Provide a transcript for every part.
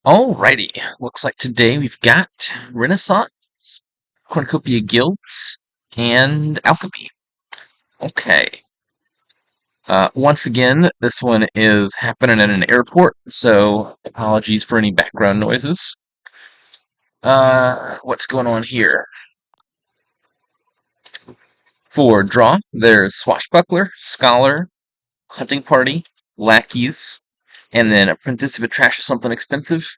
Alrighty, looks like today we've got Renaissance, Cornucopia Guilds, and Alchemy. Okay. Once again, this one is happening at an airport, so apologies for any background noises. What's going on here? For draw, there's Swashbuckler, Scholar, Hunting Party, Lackeys, and then Apprentice if it trashes something expensive.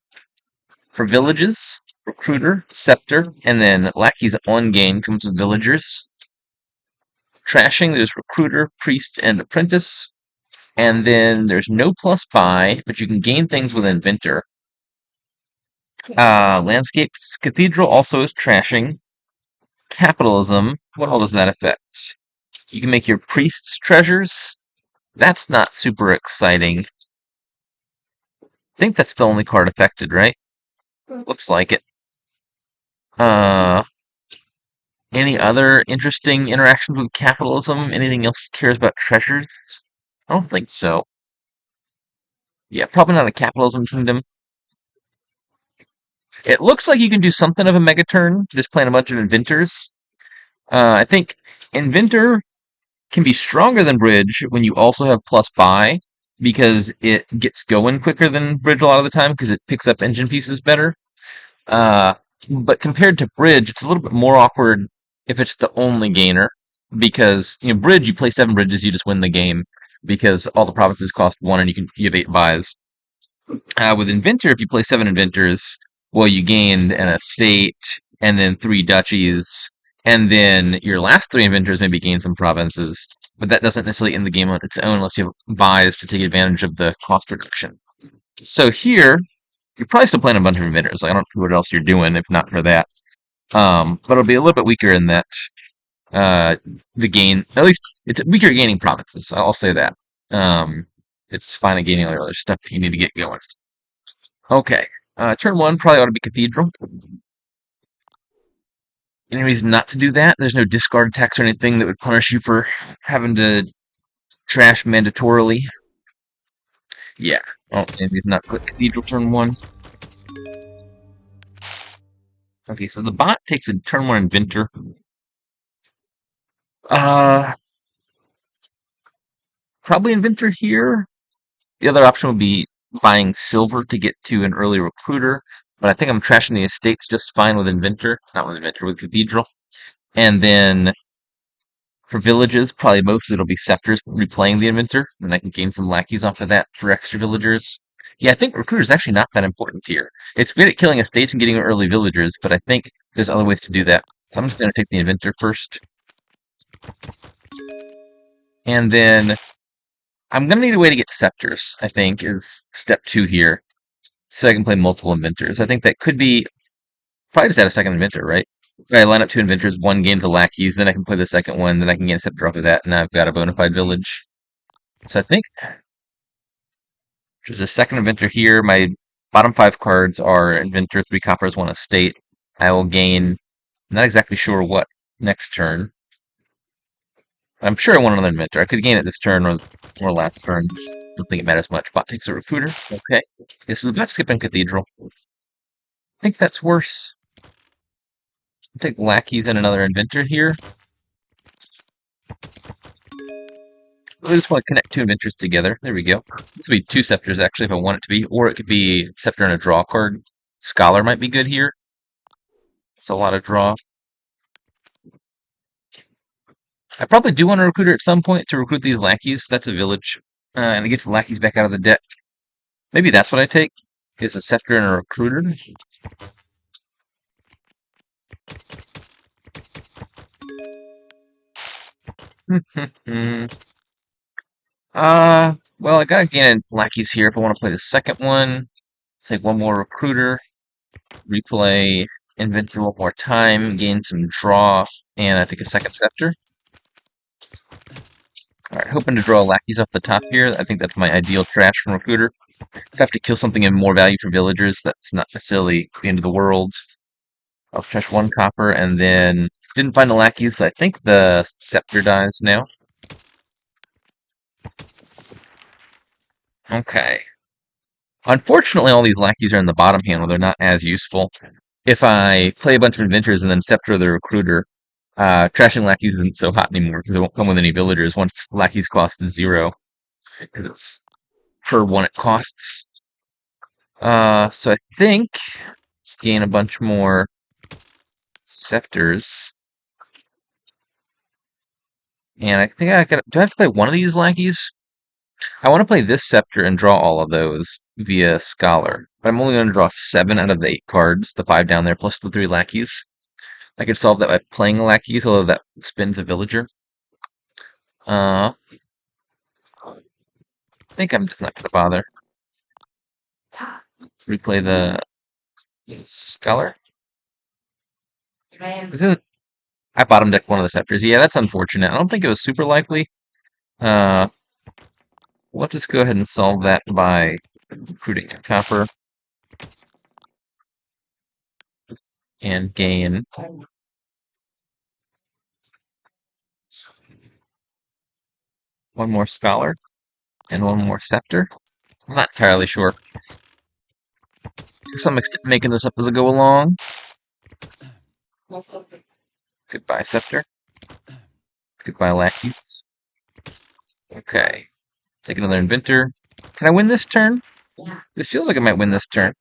For villages, Recruiter, Scepter, and then Lackey's on gain comes with Villagers. Trashing, there's Recruiter, Priest, and Apprentice. And then there's no plus buy, but you can gain things with Inventor. Landscapes, Cathedral also is trashing. Capitalism, what all does that affect? You can make your Priest's treasures. That's not super exciting. I think that's the only card affected, right? Looks like it. Uh, any other interesting interactions with capitalism? Anything else that cares about treasures? I don't think so. Yeah, probably not a capitalism kingdom. It looks like you can do something of a mega turn, just playing a bunch of inventors. I think inventor can be stronger than bridge when you also have plus buy, because it gets going quicker than bridge a lot of the time because it picks up engine pieces better. Uh, but compared to bridge, it's a little bit more awkward if it's the only gainer, because bridge, you play 7 bridges, you just win the game because all the provinces cost 1 and you have 8 buys. With Inventor, if you play 7 inventors, well, you gained an estate and then 3 duchies, and then your last 3 inventors maybe gain some provinces, but that doesn't necessarily end the game on its own unless you have buys to take advantage of the cost reduction. So here, you're probably still playing a bunch of inventors. Like, I don't see what else you're doing if not for that. But it'll be a little bit weaker in that uh, the gain, at least it's weaker at gaining provinces. I'll say that. Um, it's fine at gaining other stuff that you need to get going. Okay. Turn 1 probably ought to be Cathedral. Any reason not to do that? There's no discard attacks or anything that would punish you for having to trash mandatorily. Yeah. Oh, any reason not to click Cathedral turn 1. Okay, so the bot takes a turn 1 Inventor. Uh, Probably Inventor here. The other option would be buying silver to get to an early Recruiter, but I think I'm trashing the estates just fine with Inventor. Not with Inventor, with Cathedral. And then for villages, probably mostly it'll be Scepters replaying the Inventor, and I can gain some lackeys off of that for extra villagers. Yeah, I think Recruiter's actually not that important here. It's good at killing estates and getting early villagers, but I think there's other ways to do that. So I'm just going to take the Inventor first. And then I'm going to need a way to get Scepters, I think, is step 2 here. So I can play multiple inventors. I think that could be probably just add a second inventor, right? If I line up 2 inventors, one game to lackeys, then I can play the second one, then I can get a scepter off of that, and I've got a bona fide village. So I think there's a second inventor here. My bottom 5 cards are inventor, 3 coppers, 1 estate. I will gain, I'm not exactly sure what next turn. I'm sure I want another inventor. I could gain it this turn or last turn. Don't think it matters much. Bot takes a recruiter. Okay. This is about skipping Cathedral. I think that's worse. I'll take lackeys and another inventor here. I just want to connect 2 inventors together. There we go. This would be 2 scepters, actually, if I want it to be. Or it could be scepter and a draw card. Scholar might be good here. It's a lot of draw. I probably do want a recruiter at some point to recruit these lackeys. That's a village. And to get the lackeys back out of the deck. Maybe that's what I take. Is a scepter and a recruiter. Well, I gotta gain lackeys here if I want to play the second one. Take one more recruiter. Replay inventor one more time. Gain some draw. And I take a second scepter. Alright, hoping to draw lackeys off the top here. I think that's my ideal trash from Recruiter. If I have to kill something in more value for villagers, that's not necessarily the end of the world. I'll trash 1 copper, and then didn't find the lackeys, so I think the scepter dies now. Okay. Unfortunately, all these lackeys are in the bottom handle. They're not as useful. If I play a bunch of inventors and then Scepter the Recruiter, trashing lackeys isn't so hot anymore because it won't come with any villagers once lackeys cost 0. Because it's per one it costs. So I think let's gain a bunch more Scepters. And I think do I have to play one of these lackeys? I want to play this Scepter and draw all of those via Scholar. But I'm only going to draw 7 out of the 8 cards, the 5 down there, plus the 3 lackeys. I could solve that by playing lackeys, although that spins a villager. I think I'm just not going to bother. Replay the Scholar. I bottom decked one of the Scepters. Yeah, that's unfortunate. I don't think it was super likely. Let's just go ahead and solve that by recruiting a copper and gain one more Scholar and one more Scepter. I'm not entirely sure. To some extent, making this up as I go along. Goodbye, Scepter. Goodbye, lackeys. Okay. Take another Inventor. Can I win this turn? Yeah. This feels like I might win this turn.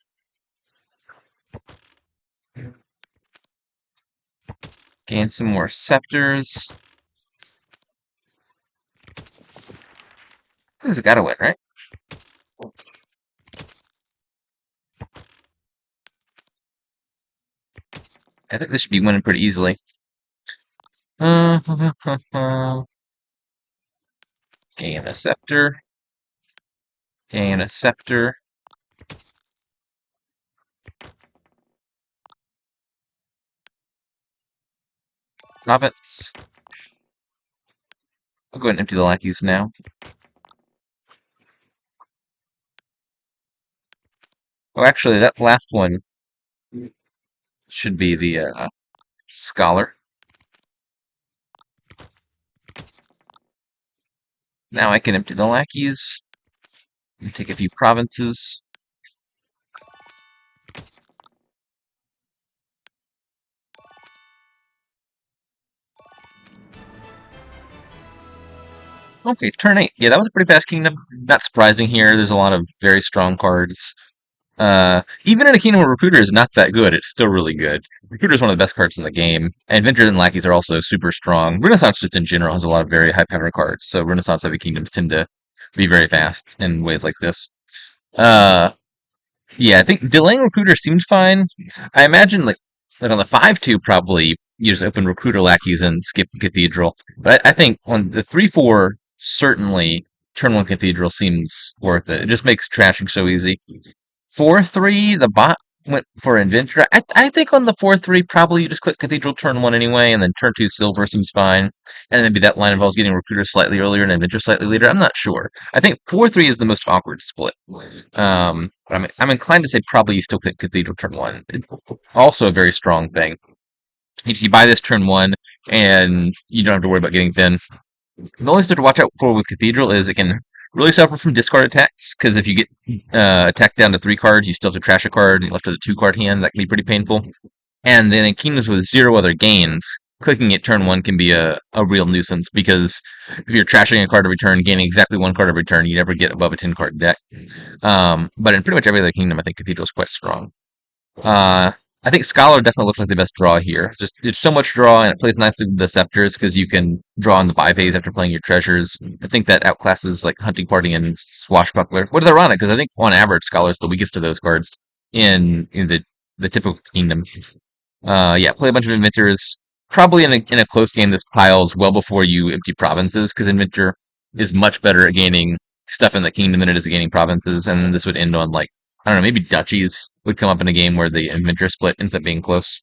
Gain some more Scepters. This has got to win, right? I think this should be winning pretty easily. Gain a Scepter. Gain a Scepter. Province. I'll go ahead and empty the lackeys now. Oh, actually, that last one should be the Scholar. Now I can empty the lackeys and take a few provinces. Okay, turn 8. Yeah, that was a pretty fast kingdom. Not surprising here. There's a lot of very strong cards. Even in a kingdom where Recruiter is not that good, it's still really good. Recruiter is one of the best cards in the game. And Adventures and Lackeys are also super strong. Renaissance just in general has a lot of very high power cards, so Renaissance heavy kingdoms tend to be very fast in ways like this. Uh, yeah, I think delaying Recruiter seems fine. I imagine like on the 5-2 probably you just open Recruiter Lackeys and skip the Cathedral. But I think on the 3-4 certainly turn 1 Cathedral seems worth it. It just makes trashing so easy. 4-3, the bot went for Inventor. I think on the 4-3, probably you just click Cathedral turn 1 anyway, and then turn 2 Silver seems fine. And maybe that line involves getting Recruiter slightly earlier and Inventor slightly later. I'm not sure. I think 4-3 is the most awkward split. But I'm inclined to say probably you still click Cathedral turn 1. It's also a very strong thing. If you buy this turn 1, and you don't have to worry about getting thin. The only stuff to watch out for with Cathedral is it can really suffer from discard attacks, because if you get attacked down to 3 cards, you still have to trash a card, and you're left with a 2-card hand. That can be pretty painful. And then in Kingdoms with 0 other gains, clicking it turn 1 can be a real nuisance, because if you're trashing a card every turn, gaining exactly 1 card every turn, you never get above a 10-card deck. But in pretty much every other kingdom, I think Cathedral is quite strong. I think Scholar definitely looks like the best draw here. Just it's so much draw, and it plays nicely with the Scepters because you can draw in the buy phase after playing your treasures. I think that outclasses like Hunting Party and Swashbuckler. What is ironic because I think on average Scholar is the weakest of those cards in the typical kingdom. Yeah, play a bunch of Inventors. Probably in a close game, this piles well before you empty provinces because Inventor is much better at gaining stuff in the kingdom than it is at gaining provinces, and this would end on like I don't know, maybe duchies would come up in a game where the Inventor split ends up being close.